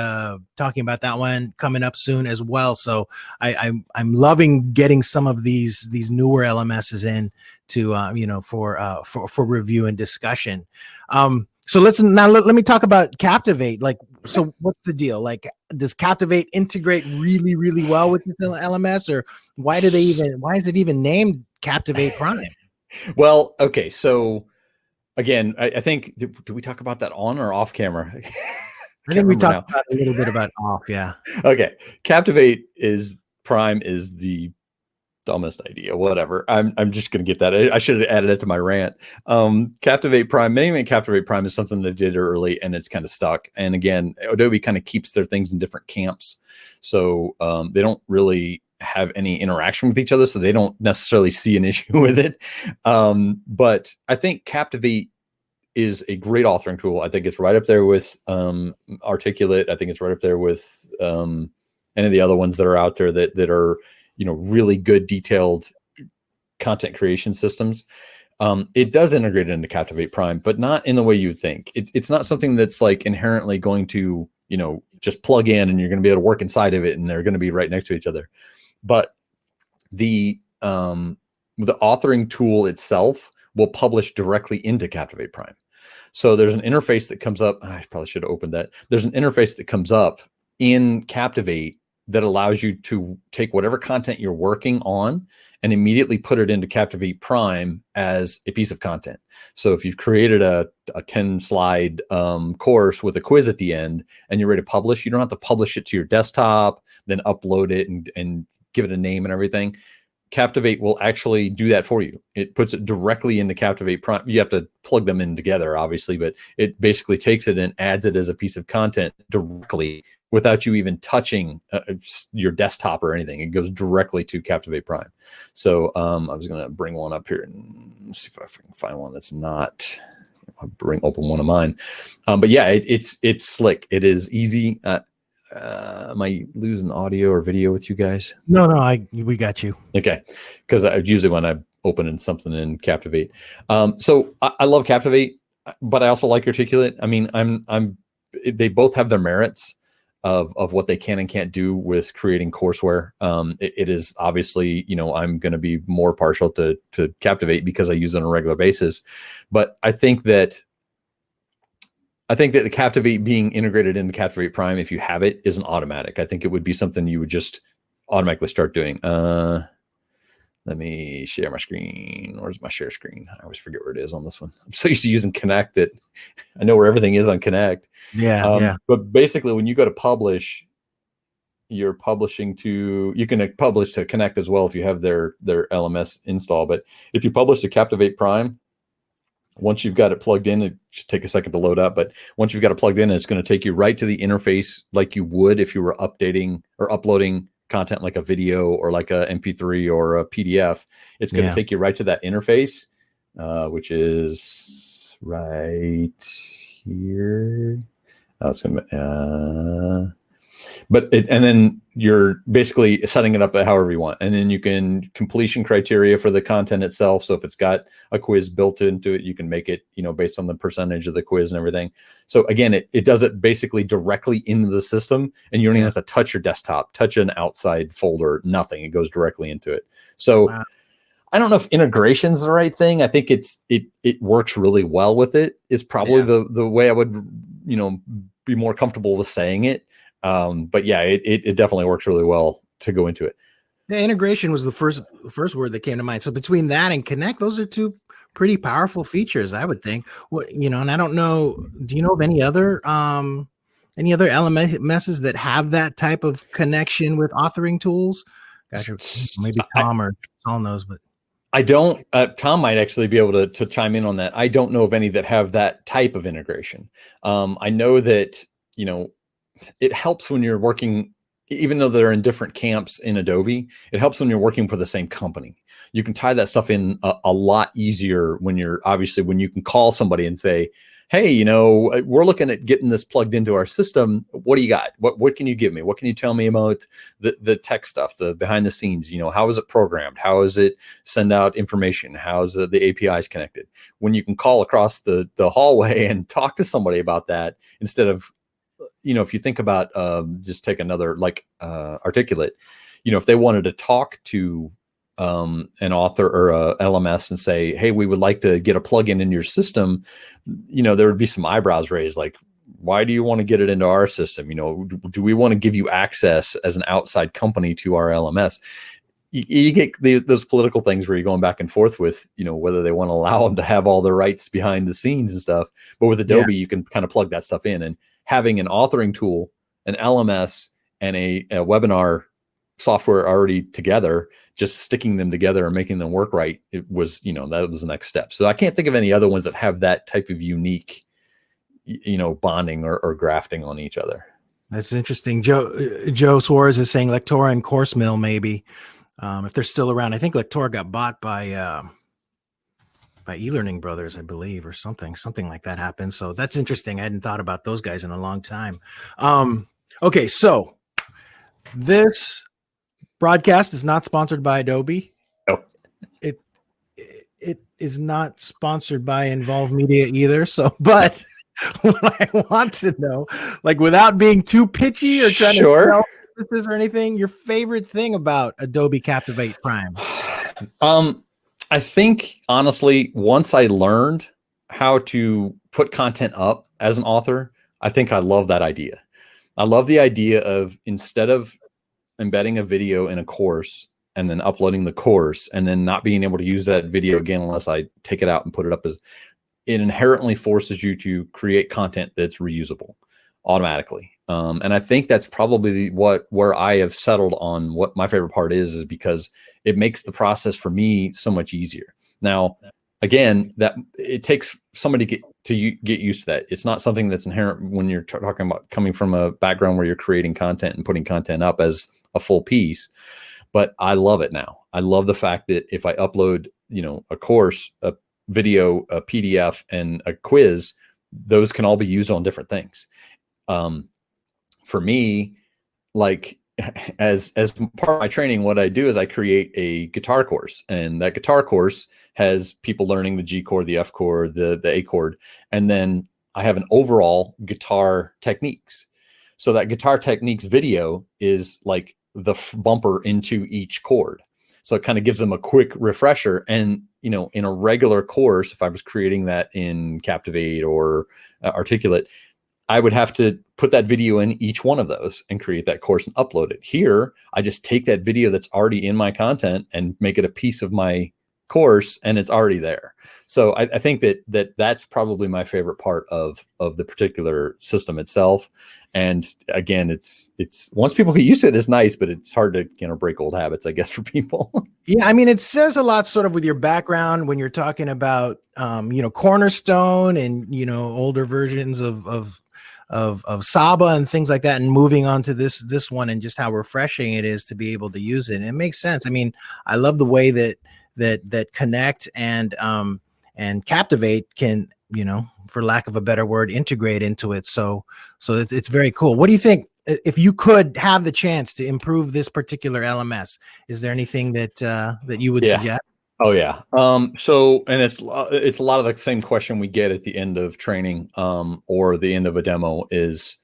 talking about that one coming up soon as well. So I'm loving getting some of these newer LMSs in to for review and discussion. So let me talk about Captivate. Like, so what's the deal? Like, does Captivate integrate really, really well with this LMS, or why is it even named Captivate Prime? Well, okay. So again, I think, did we talk about that on or off camera? I think we talked about a little bit about off. Yeah. Okay. Captivate Prime is the dumbest idea, whatever. I'm just going to get that. I should have added it to my rant. Captivate Prime, naming Captivate Prime is something they did early, and it's kind of stuck. And again, Adobe kind of keeps their things in different camps. So they don't really have any interaction with each other, so they don't necessarily see an issue with it. But I think Captivate is a great authoring tool. I think it's right up there with Articulate. I think it's right up there with any of the other ones that are out there that are really good detailed content creation systems. It does integrate into Captivate Prime, but not in the way you would think. It's not something that's like inherently going to just plug in and you're going to be able to work inside of it and they're going to be right next to each other. But the authoring tool itself will publish directly into Captivate Prime. So there's an interface that comes up. I probably should have opened that. There's an interface that comes up in Captivate that allows you to take whatever content you're working on and immediately put it into Captivate Prime as a piece of content. So if you've created a 10 slide course with a quiz at the end and you're ready to publish, you don't have to publish it to your desktop, then upload it and give it a name and everything. Captivate will actually do that for you. It puts it directly into Captivate Prime. You have to plug them in together, obviously, but it basically takes it and adds it as a piece of content directly without you even touching your desktop or anything. It goes directly to Captivate Prime. So I was going to bring one up here and see if I can find one that's not. I'll open one of mine. But yeah, it's slick. It is easy. Am I losing audio or video with you guys? No, we got you. Okay, because I usually when I open in something in Captivate. So I love Captivate, but I also like Articulate. I mean, I'm they both have their merits of what they can and can't do with creating courseware. It is obviously, I'm going to be more partial to Captivate because I use it on a regular basis. But I think that the Captivate being integrated into Captivate Prime, if you have it, isn't automatic. I think it would be something you would just automatically start doing. Let me share my screen. Where's my share screen? I always forget where it is on this one. I'm so used to using Connect that I know where everything is on Connect. Yeah. But basically, when you go to publish, you're publishing to, you can publish to Connect as well if you have their LMS install. But if you publish to Captivate Prime, once you've got it plugged in, it should take a second to load up. But once you've got it plugged in, it's going to take you right to the interface like you would if you were updating or uploading content like a video or like a MP3 or a PDF. It's going to take you right to that interface, which is right here. It's going to, and then you're basically setting it up however you want. And then you can completion criteria for the content itself. So if it's got a quiz built into it, you can make it, based on the percentage of the quiz and everything. So again, it does it basically directly into the system, and you don't even have to touch your desktop, touch an outside folder, nothing. It goes directly into it. So I don't know if integration's the right thing. I think it works really well with it is probably the way I would, be more comfortable with saying it. But yeah, it definitely works really well to go into it. Yeah, integration was the first word that came to mind. So between that and Connect, those are two pretty powerful features, I would think. Well, and I don't know, do you know of any other LMSs that have that type of connection with authoring tools? Gosh, maybe Tom or Saul knows, but I don't. Tom might actually be able to chime in on that. I don't know of any that have that type of integration. I know that, it helps when you're working, even though they're in different camps in Adobe, it helps when you're working for the same company. You can tie that stuff in a lot easier when you can call somebody and say, hey, we're looking at getting this plugged into our system. What do you got? What can you give me? What can you tell me about the tech stuff, the behind the scenes? How is it programmed? How is it send out information? How is the APIs connected? When you can call across the hallway and talk to somebody about that instead of, if you think about, just take another Articulate, if they wanted to talk to an author or a LMS and say, hey, we would like to get a plugin in your system, there would be some eyebrows raised, like, why do you want to get it into our system? Do we want to give you access as an outside company to our LMS? You get those political things where you're going back and forth with, whether they want to allow them to have all the rights behind the scenes and stuff. But with Adobe, you can kind of plug that stuff in, and having an authoring tool, an LMS, and a webinar software already together, just sticking them together and making them work right, it was, that was the next step. So I can't think of any other ones that have that type of unique, bonding or grafting on each other. That's interesting. Joe Suarez is saying Lectora and CourseMill, maybe, if they're still around. I think Lectora got bought by eLearning Brothers, I believe, or something like that happened. So that's interesting. I hadn't thought about those guys in a long time. Okay, so this broadcast is not sponsored by Adobe. Oh. It is not sponsored by Envolvemedia either. So, but what I want to know, without being too pitchy or trying to sell services or anything, your favorite thing about Adobe Captivate Prime? I think, honestly, once I learned how to put content up as an author, I think I love that idea. I love the idea of, instead of embedding a video in a course and then uploading the course and then not being able to use that video again unless I take it out and put it up, as it inherently forces you to create content that's reusable automatically. And I think that's probably where I have settled on what my favorite part is because it makes the process for me so much easier. Now, again, that it takes somebody to get used to that. It's not something that's inherent when you're talking about coming from a background where you're creating content and putting content up as a full piece. But I love it now. I love the fact that if I upload, a course, a video, a PDF, and a quiz, those can all be used on different things. For me, as part of my training, what I do is I create a guitar course, and that guitar course has people learning the G chord, the F chord, the A chord, and then I have an overall guitar techniques. So that guitar techniques video is like the bumper into each chord. So it kind of gives them a quick refresher. And, you know, in a regular course, if I was creating that in Captivate or Articulate, I would have to put that video in each one of those and create that course and upload it. Here, I just take that video that's already in my content and make it a piece of my course, and it's already there. So I think that's probably my favorite part of the particular system itself. And again, it's once people get used to it, it's nice, but it's hard to, you know, break old habits, I guess, for people. Yeah, I mean, it says a lot sort of with your background when you're talking about, you know, Cornerstone and, you know, older versions of Saba and things like that, and moving on to this one, and just how refreshing it is to be able to use it. And it makes sense. I mean, I love the way that Connect and Captivate can, you know, for lack of a better word, integrate into it. So it's very cool. What do you think, if you could have the chance to improve this particular LMS? Is there anything that you would suggest? Oh yeah. So, and it's a lot of the same question we get at the end of training, or the end of a demo is,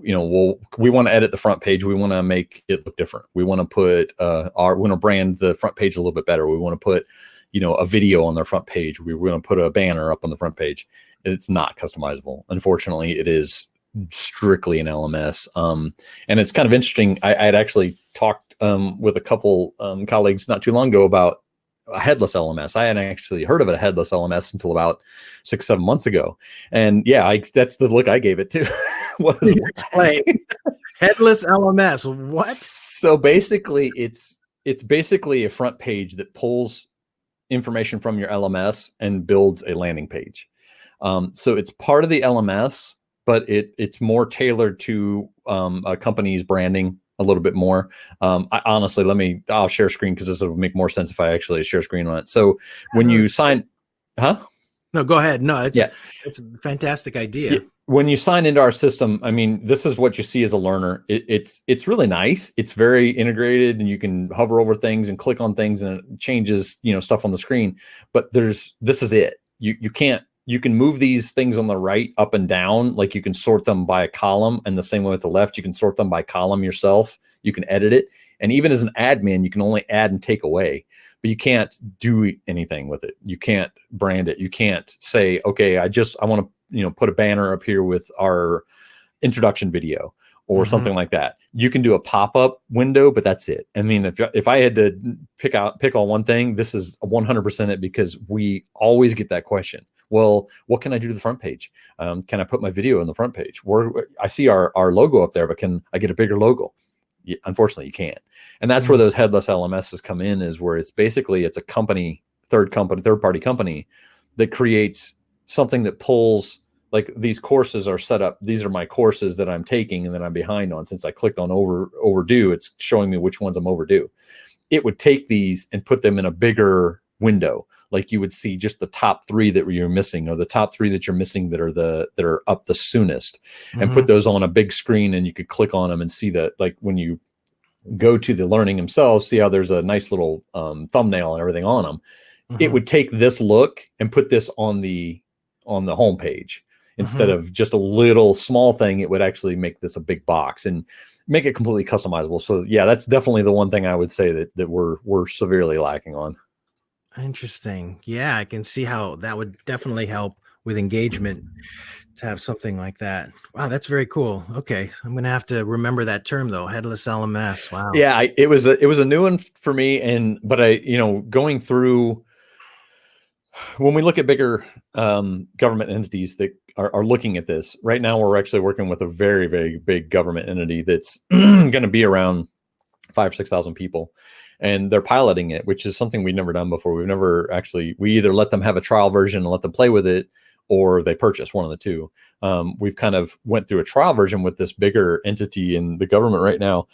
you know, we want to edit the front page. We want to make it look different. We want to put we want to brand the front page a little bit better. We want to put, you know, a video on their front page. We want to put a banner up on the front page. It's not customizable. Unfortunately, it is strictly an LMS. And it's kind of interesting. I had actually talked with a couple colleagues not too long ago about a headless LMS. I hadn't actually heard of a headless LMS until about 6-7 months ago. And yeah, that's the look I gave it too. Explain. Headless LMS. What? So basically, it's basically a front page that pulls information from your LMS and builds a landing page. So it's part of the LMS, but it's more tailored to a company's branding a little bit more. I honestly, I'll share screen because this will make more sense if I actually share screen on it. So when you sign, No, go ahead. No, it's a fantastic idea. When you sign into our system, I mean, this is what you see as a learner. It's really nice. It's very integrated, and you can hover over things and click on things, and it changes, you know, stuff on the screen. But this is it. You can move these things on the right up and down, like you can sort them by a column, and the same way with the left, you can sort them by column yourself. You can edit it. And even as an admin, you can only add and take away, but you can't do anything with it. You can't brand it. You can't say, okay, I want to, you know, put a banner up here with our introduction video or something like that. You can do a pop-up window, but that's it. I mean, if I had to pick on one thing, this is 100% it, because we always get that question. Well, what can I do to the front page? Can I put my video on the front page? I see our logo up there, but can I get a bigger logo? Unfortunately, you can't. And that's where those headless LMSs come in, is where it's a company, third-party company that creates something that pulls, like, these courses are set up. These are my courses that I'm taking and that I'm behind on. Since I clicked on overdue, it's showing me which ones I'm overdue. It would take these and put them in a bigger window. Like, you would see just the top 3 that you're missing, or the top 3 that you're missing that are up the soonest, and put those on a big screen, and you could click on them and see that, like, when you go to the learning themselves, see how there's a nice little thumbnail and everything on them. It would take this look and put this on the home page. Instead of just a little small thing, it would actually make this a big box and make it completely customizable. So yeah, that's definitely the one thing I would say that we're severely lacking on. Interesting. Yeah, I can see how that would definitely help with engagement to have something like that. Wow, that's very cool. Okay, I'm gonna have to remember that term though, headless LMS. Wow. Yeah, it was a new one for me, but going through, when we look at bigger government entities that are looking at this right now, we're actually working with a very, very big government entity that's going to be around 5,000 or 6,000 people. And they're piloting it, which is something we've never done before. We either let them have a trial version and let them play with it, or they purchase one of the two. We've kind of went through a trial version with this bigger entity in the government right now.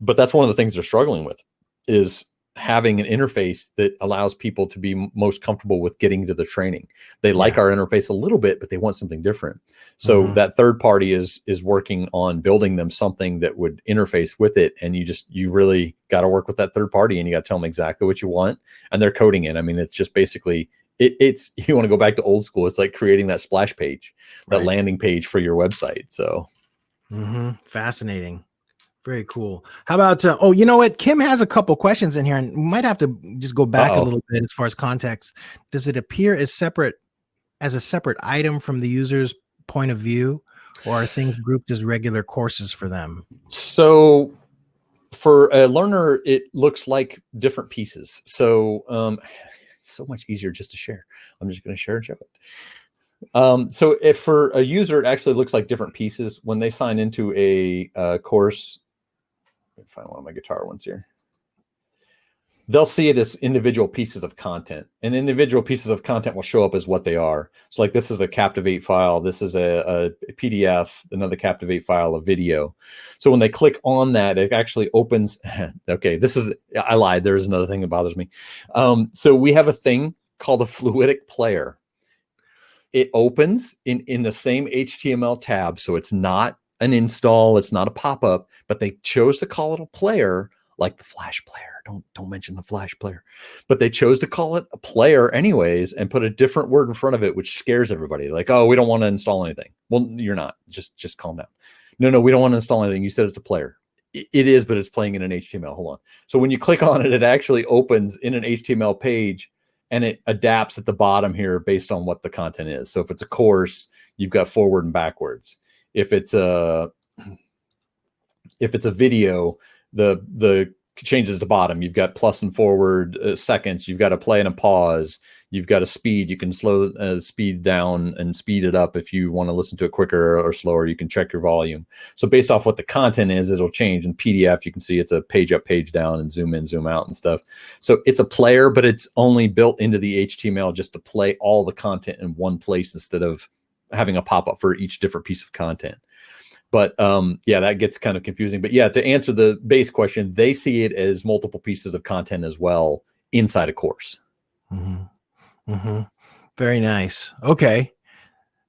But that's one of the things they're struggling with, is having an interface that allows people to be most comfortable with getting to the training. They like our interface a little bit, but they want something different. So that third party is working on building them something that would interface with it. And you really got to work with that third party, and you got to tell them exactly what you want, and they're coding it. I mean, it's just basically it's you want to go back to old school. It's like creating that splash page, that Right. landing page for your website. So Fascinating. Very cool. How about, oh, you know what? Kim has a couple questions in here, and we might have to just go back a little bit as far as context. Does it appear as a separate item from the user's point of view, or are things grouped as regular courses for them? So for a learner, it looks like different pieces. So it's so much easier just to share. I'm just going to share and show it. So if for a user, it actually looks like different pieces. When they sign into a course, let me find one of my guitar ones here. They'll see it as individual pieces of content, and individual pieces of content will show up as what they are. So like this is a Captivate file. This is a PDF, another Captivate file, a video. So when they click on that, it actually opens. Okay, I lied. There's another thing that bothers me. So we have a thing called a fluidic player. It opens in the same HTML tab. So it's not an install. It's not a pop-up, but they chose to call it a player, like the Flash player. Don't mention the Flash player, but they chose to call it a player anyways and put a different word in front of it, which scares everybody. Like, oh, we don't want to install anything. Well, you're not. Just calm down. No, we don't want to install anything. You said it's a player. It is, but it's playing in an HTML. Hold on. So when you click on it, it actually opens in an HTML page, and it adapts at the bottom here based on what the content is. So if it's a course, you've got forward and backwards. If it's a video, the changes at the bottom. You've got plus and forward seconds. You've got a play and a pause. You've got a speed. You can slow speed down and speed it up if you want to listen to it quicker or slower. You can check your volume. So based off what the content is, it'll change. In PDF, you can see it's a page up, page down, and zoom in, zoom out and stuff. So it's a player, but it's only built into the HTML just to play all the content in one place instead of having a pop-up for each different piece of content. But yeah, that gets kind of confusing. But yeah, to answer the base question, they see it as multiple pieces of content as well inside a course. Very nice. Okay.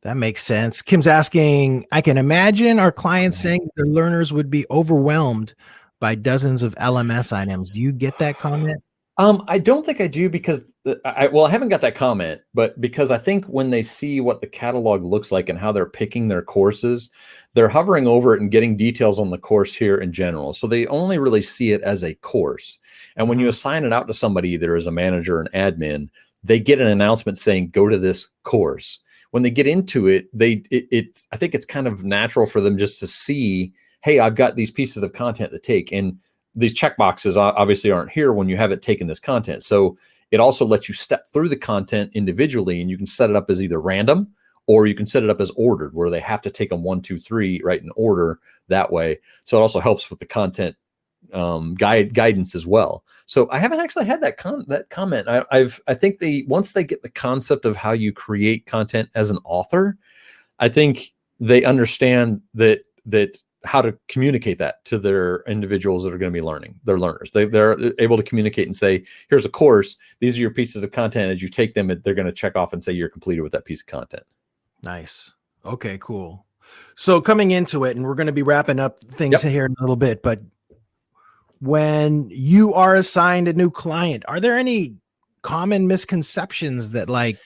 That makes sense. Kim's asking, I can imagine our clients saying their learners would be overwhelmed by dozens of LMS items. Do you get that comment? I don't think I do because I haven't got that comment, but because I think when they see what the catalog looks like and how they're picking their courses, they're hovering over it and getting details on the course here in general. So they only really see it as a course. And when you assign it out to somebody, either as a manager or an admin, they get an announcement saying, go to this course. When they get into it, I think it's kind of natural for them just to see, hey, I've got these pieces of content to take. And these checkboxes obviously aren't here when you haven't taken this content. So it also lets you step through the content individually, and you can set it up as either random or you can set it up as ordered, where they have to take them 1, 2, 3 right in order that way. So it also helps with the content guidance as well. So I haven't actually had that comment. I think once they get the concept of how you create content as an author, I think they understand that how to communicate that to their individuals that are going to be learning, their learners. They're able to communicate and say, here's a course. These are your pieces of content. As you take them, they're going to check off and say you're completed with that piece of content. Nice. Okay, cool. So coming into it, and we're going to be wrapping up things here in a little bit, but when you are assigned a new client, are there any common misconceptions that like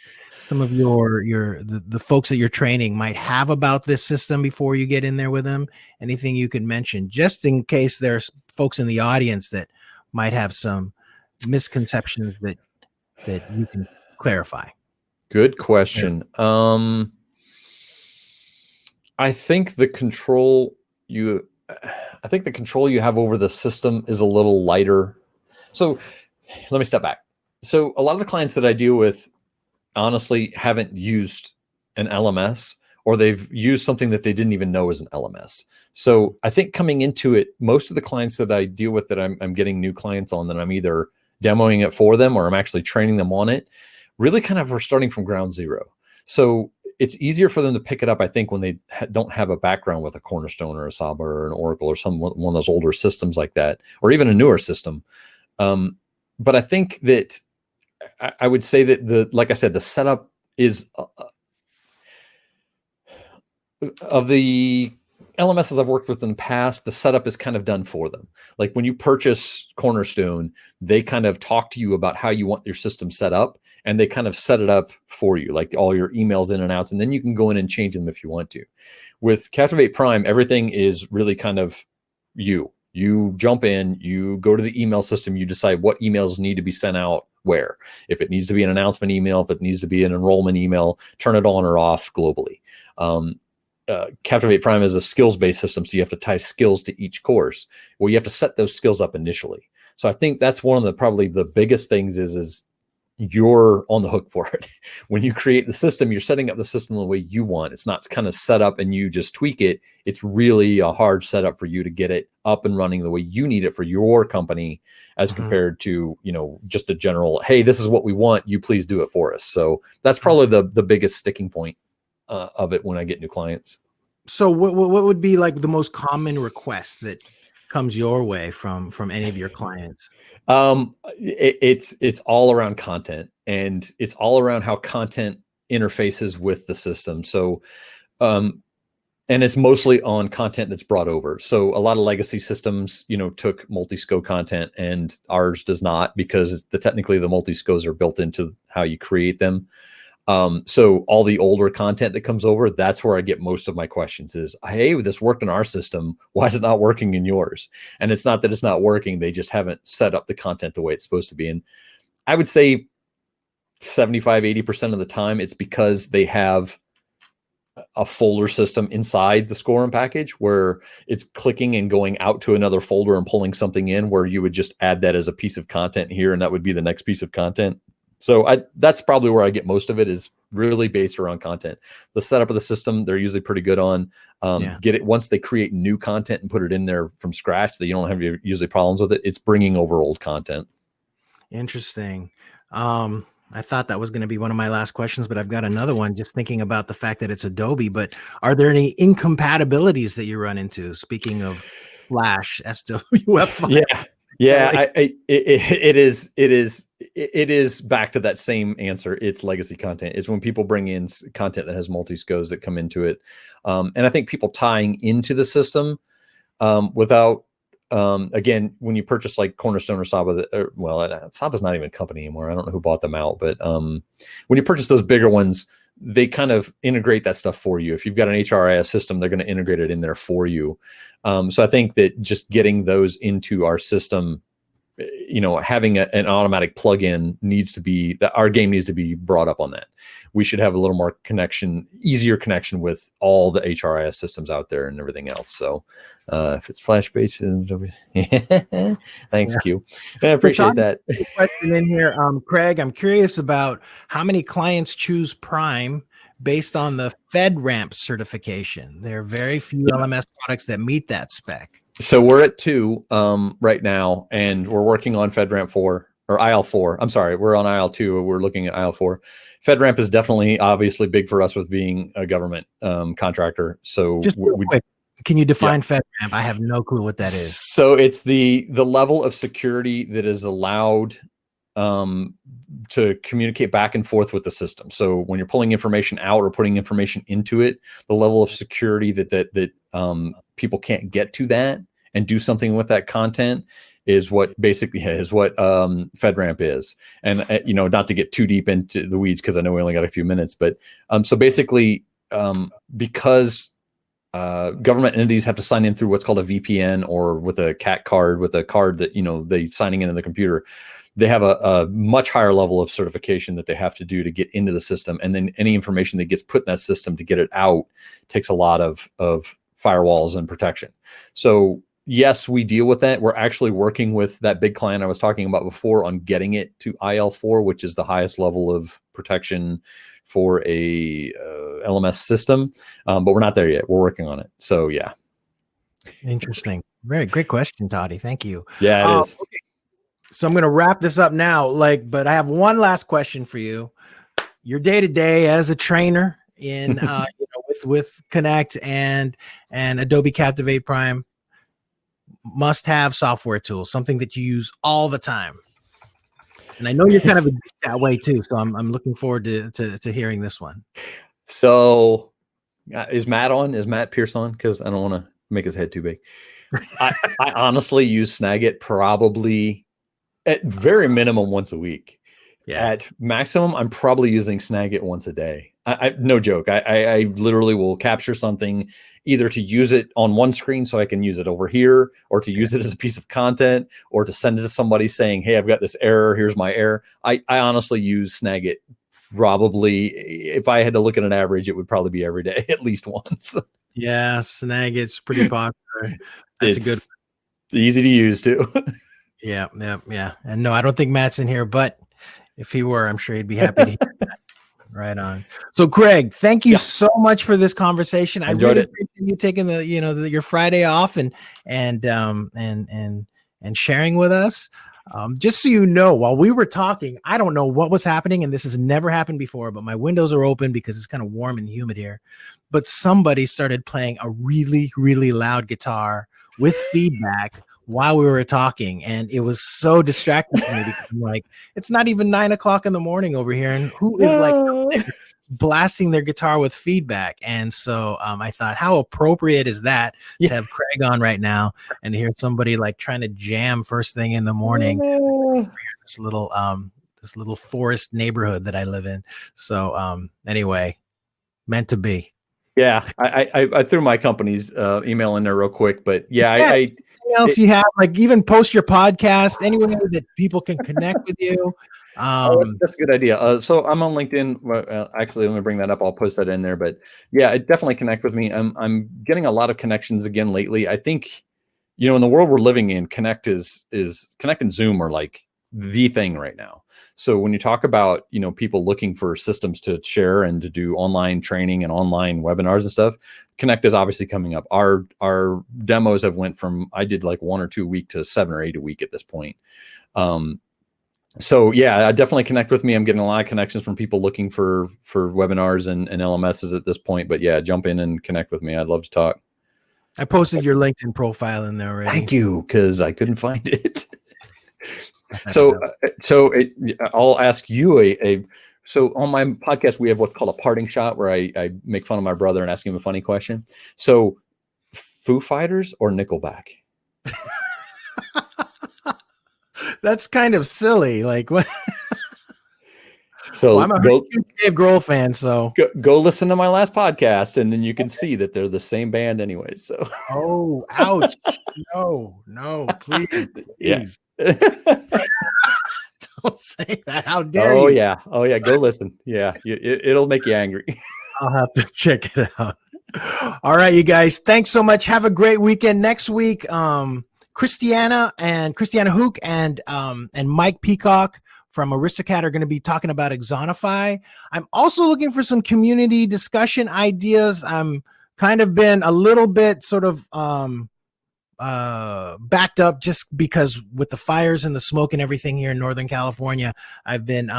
some of the folks that you're training might have about this system before you get in there with them? Anything you could mention, just in case there's folks in the audience that might have some misconceptions that you can clarify? Good question. I think the control you have over the system is a little lighter. So let me step back. So a lot of the clients that I deal with honestly haven't used an LMS, or they've used something that they didn't even know is an LMS. So I think coming into it, most of the clients that I deal with that I'm getting new clients on, that I'm either demoing it for them or I'm actually training them on it, really kind of are starting from ground zero. So it's easier for them to pick it up, I think, when they don't have a background with a Cornerstone or a Saba or an Oracle or one of those older systems like that, or even a newer system. But I think that I would say that like I said, the setup is of the LMSs I've worked with in the past, the setup is kind of done for them. Like when you purchase Cornerstone, they kind of talk to you about how you want your system set up, and they kind of set it up for you, like all your emails in and outs, and then you can go in and change them if you want to. With Captivate Prime, everything is really kind of you. You jump in, you go to the email system, you decide what emails need to be sent out where. If it needs to be an announcement email, if it needs to be an enrollment email, turn it on or off globally. Captivate Prime is a skills-based system, so you have to tie skills to each course. Well, you have to set those skills up initially. So I think that's one of the probably the biggest things is you're on the hook for it. When you create the system, you're setting up the system the way you want. It's not kind of set up and you just tweak it. It's really a hard setup for you to get it up and running the way you need it for your company, as compared to, just a general, hey, this is what we want, you please do it for us. So that's probably the biggest sticking point of it when I get new clients. So what would be like the most common request that comes your way from any of your clients? It's all around content, and it's all around how content interfaces with the system. So, and it's mostly on content that's brought over. So a lot of legacy systems, took multi-SCO content, and ours does not, because technically the multi-SCOs are built into how you create them. So all the older content that comes over, that's where I get most of my questions is, hey, this worked in our system, why is it not working in yours? And it's not that it's not working, they just haven't set up the content the way it's supposed to be. And I would say 75-80% of the time, it's because they have a folder system inside the SCORM package where it's clicking and going out to another folder and pulling something in, where you would just add that as a piece of content here, and that would be the next piece of content. So that's probably where I get most of it, is really based around content. The setup of the system, they're usually pretty good on. Get it once they create new content and put it in there from scratch, that you don't have usually problems with it. It's bringing over old content. Interesting. I thought that was going to be one of my last questions, but I've got another one, just thinking about the fact that it's Adobe. But are there any incompatibilities that you run into? Speaking of Flash, SWF. Yeah. It is back to that same answer. It's legacy content. It's when people bring in content that has multi-SCOs that come into it. And I think people tying into the system without, again, when you purchase like Cornerstone or Saba, Saba's not even a company anymore. I don't know who bought them out, but when you purchase those bigger ones, they kind of integrate that stuff for you. If you've got an HRIS system, they're going to integrate it in there for you. So I think that just getting those into our system, having an automatic plugin our game needs to be brought up on that. We should have a little more easier connection with all the HRIS systems out there and everything else. So if it's Flash-based, thanks, Q. I appreciate that. Question in here, Craig, I'm curious about how many clients choose Prime based on the FedRAMP certification. There are very few LMS products that meet that spec. So we're at 2 right now, and we're working on FedRAMP 4 or IL4. I'm sorry, we're on IL2. We're looking at IL4. FedRAMP is definitely obviously big for us with being a government contractor. So just real quick, can you define FedRAMP? I have no clue what that is. So it's the level of security that is allowed to communicate back and forth with the system. So when you're pulling information out or putting information into it, the level of security that people can't get to that and do something with that content is what FedRAMP is. And not to get too deep into the weeds, because I know we only got a few minutes, but so basically, because government entities have to sign in through what's called a VPN, or with a CAT card, with a card that they signing in the computer. They have a much higher level of certification that they have to do to get into the system. And then any information that gets put in that system to get it out takes a lot of firewalls and protection. So yes, we deal with that. We're actually working with that big client I was talking about before on getting it to IL4, which is the highest level of protection for a LMS system. But we're not there yet. We're working on it. So yeah. Interesting. Very great question, Toddy. Thank you. Yeah, it is. Okay. So I'm going to wrap this up now, but I have one last question for you. Your day-to-day as a trainer in, with Connect and Adobe Captivate Prime, must-have software tools, something that you use all the time. And I know you're kind of that way too, so I'm looking forward to hearing this one. So Is Matt on? Is Matt Pierce on? Because I don't want to make his head too big. I honestly use Snagit probably at very minimum once a week. Yeah. At maximum, I'm probably using Snagit once a day. No joke. I literally will capture something either to use it on one screen so I can use it over here, or to use it as a piece of content, or to send it to somebody saying, hey, I've got this error. Here's my error. I honestly use Snagit probably, if I had to look at an average, it would probably be every day, at least once. Yeah, Snagit's pretty popular. That's a good. Easy to use too. Yeah. And no, I don't think Matt's in here, but if he were, I'm sure he'd be happy to hear that. Right on. So, Craig, thank you so much for this conversation. I really appreciate you taking your Friday off and sharing with us. Just so you know, while we were talking, I don't know what was happening, and this has never happened before, but my windows are open because it's kind of warm and humid here. But somebody started playing a really, really loud guitar with feedback while we were talking, and it was so distracting to me because I'm like, it's not even 9 o'clock in the morning over here, and who is like blasting their guitar with feedback? And so I thought, how appropriate is that to have Craig on right now and to hear somebody like trying to jam first thing in the morning. This little forest neighborhood that I live in. So anyway, meant to be. Yeah, I threw my company's email in there real quick, but anything else you have, like even post your podcast anywhere that people can connect with you. That's a good idea. So I'm on LinkedIn. Actually, let me bring that up. I'll post that in there. But yeah, definitely connect with me. I'm getting a lot of connections again lately. I think, in the world we're living in, Connect and Zoom are like the thing right now. So when you talk about, people looking for systems to share and to do online training and online webinars and stuff, Connect is obviously coming up. Our demos have went from, I did like 1 or 2 a week to 7 or 8 a week at this point. So yeah, I definitely connect with me. I'm getting a lot of connections from people looking for webinars and LMSs at this point, but yeah, jump in and connect with me. I'd love to talk. I posted your LinkedIn profile in there already. Thank you. Cause I couldn't find it. So I'll ask you so on my podcast, we have what's called a parting shot, where I make fun of my brother and ask him a funny question. So Foo Fighters or Nickelback? That's kind of silly. Like what? So I'm a huge Dave Grohl fan, so go listen to my last podcast, and then you can see that they're the same band anyway. So ouch. No, please. Yeah. Don't say that. How dare you? Oh yeah, go listen. Yeah, it'll make you angry. I'll have to check it out. All right, you guys, thanks so much. Have a great weekend. Next week, Christiana Hook and Mike Peacock from Aristocat are going to be talking about Exonify. I'm also looking for some community discussion ideas. I'm kind of been a little bit sort of backed up just because with the fires and the smoke and everything here in Northern California, I've been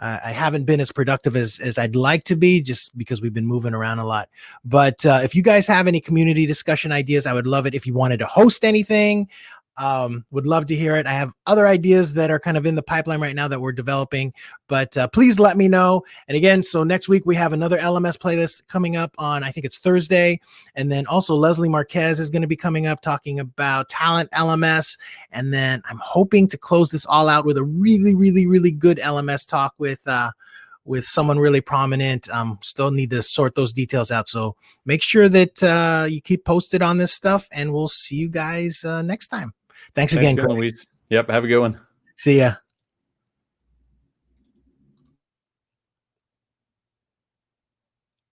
I haven't been as productive as I'd like to be, just because we've been moving around a lot. But if you guys have any community discussion ideas, I would love it. If you wanted to host anything, would love to hear it. I have other ideas that are kind of in the pipeline right now that we're developing, but please let me know. And again, so next week we have another LMS playlist coming up on, I think it's Thursday. And then also Leslie Marquez is going to be coming up talking about talent LMS. And then I'm hoping to close this all out with a really, really, really good LMS talk with someone really prominent. Still need to sort those details out. So make sure that you keep posted on this stuff, and we'll see you guys next time. Thanks again, Craig. Luis. Yep. Have a good one. See ya.